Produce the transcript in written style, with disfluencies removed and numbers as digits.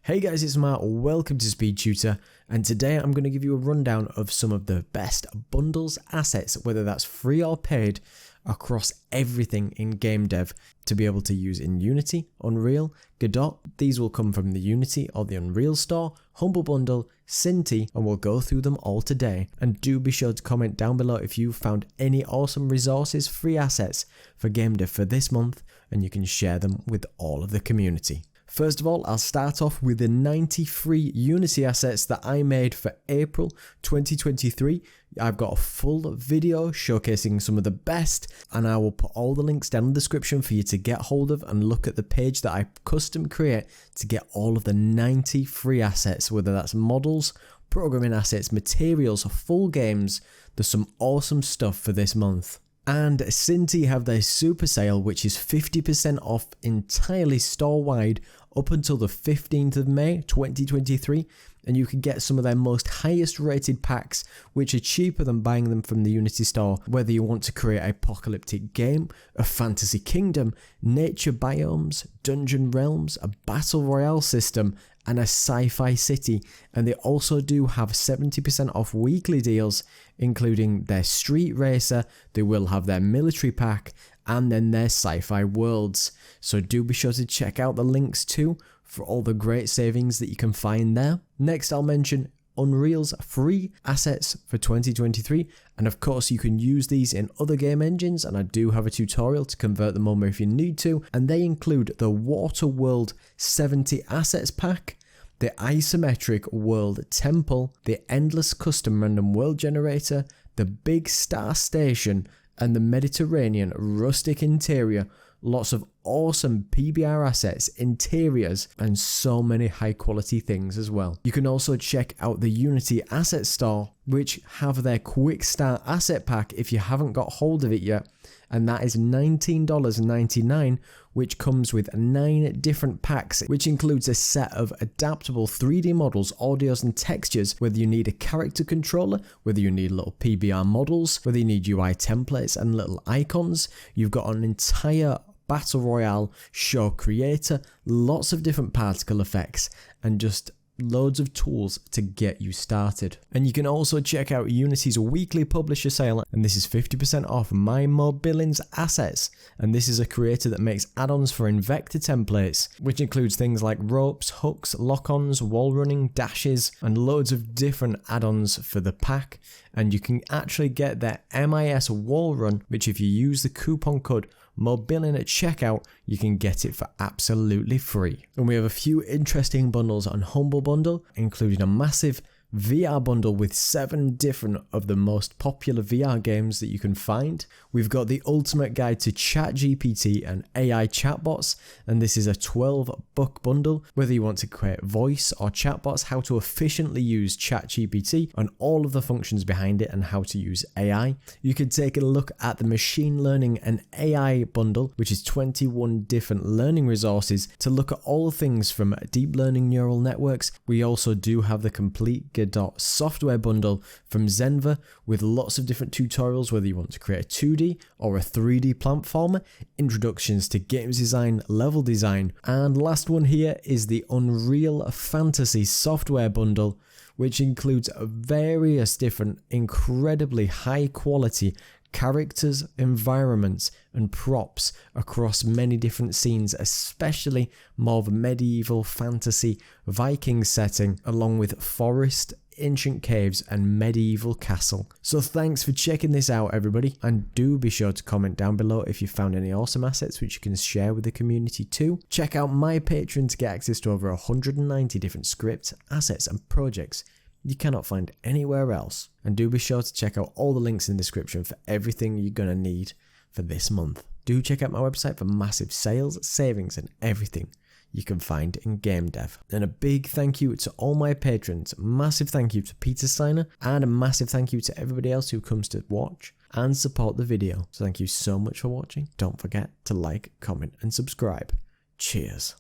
Hey guys, it's Matt, welcome to SpeedTutor, and today I'm going to give you a rundown of some of the best bundles, assets, whether that's free or paid, across everything in game dev to be able to use in Unity, Unreal, Godot. These will come from the Unity or the Unreal store, Humble Bundle, Synty, and we'll go through them all today. And do be sure to comment down below if you've found any awesome resources, free assets for game dev for this month, and you can share them with all of the community. First of all, I'll start off with the 90 free Unity assets that I made for April 2023. I've got a full video showcasing some of the best, and I will put all the links down in the description for you to get hold of and look at the page that I custom create to get all of the 90 free assets, whether that's models, programming assets, materials, full games. There's some awesome stuff for this month. And Synty have their super sale, which is 50% off entirely store-wide up until the 15th of May 2023, and you can get some of their most highest rated packs, which are cheaper than buying them from the Unity store, whether you want to create an apocalyptic game, a fantasy kingdom, nature biomes, dungeon realms, a battle royale system, and a sci-fi city. And they also do have 70% off weekly deals, including their street racer, they will have their military pack, and then their sci-fi worlds. So do be sure to check out the links too for all the great savings that you can find there. Next, I'll mention Unreal's free assets for 2023, and of course you can use these in other game engines, and I do have a tutorial to convert them over if you need to, and they include the Water World 70 assets pack, the Isometric World Temple, the Endless Custom Random World Generator, the Big Star Station, and the Mediterranean Rustic Interior. Lots of awesome PBR assets, interiors, and so many high quality things as well. You can also check out the Unity Asset Store, which have their Quick Start Asset Pack if you haven't got hold of it yet, and that is $19.99, which comes with 9 different packs, which includes a set of adaptable 3D models, audios and textures, whether you need a character controller, whether you need little PBR models, whether you need UI templates and little icons. You've got an entire Battle Royale show creator, lots of different particle effects, and just loads of tools to get you started. And you can also check out Unity's weekly publisher sale, and this is 50% off my Billings assets, and this is a creator that makes add-ons for Invector templates, which includes things like ropes, hooks, lock-ons, wall running, dashes, and loads of different add-ons for the pack. And you can actually get their MIS wall run, which if you use the coupon code MoBilling at checkout, you can get it for absolutely free. And we have a few interesting bundles on Humble Bundle, including a massive VR bundle with 7 different of the most popular VR games that you can find. We've got the ultimate guide to ChatGPT and AI chatbots, and this is a 12-book bundle, whether you want to create voice or chatbots, how to efficiently use ChatGPT and all of the functions behind it, and how to use AI. You can take a look at the machine learning and AI bundle, which is 21 different learning resources to look at all things from deep learning neural networks. We also do have the complete Godot software bundle from Zenva with lots of different tutorials, whether you want to create a 2D or a 3D platformer, introductions to games design, level design, and last one here is the Unreal Fantasy software bundle, which includes various different incredibly high quality characters, environments, and props across many different scenes, especially more of a medieval fantasy Viking setting, along with forest, ancient caves, and medieval castle. So thanks for checking this out, everybody, and do be sure to comment down below if you found any awesome assets which you can share with the community too. Check out my Patreon to get access to over 190 different scripts, assets, and projects you cannot find anywhere else. And do be sure to check out all the links in the description for everything you're gonna need for this month. Do check out my website for massive sales, savings, and everything you can find in game dev. And a big thank you to all my patrons, massive thank you to Peter Steiner, and a massive thank you to everybody else who comes to watch and support the video. So thank you so much for watching. Don't forget to like, comment, and subscribe. Cheers.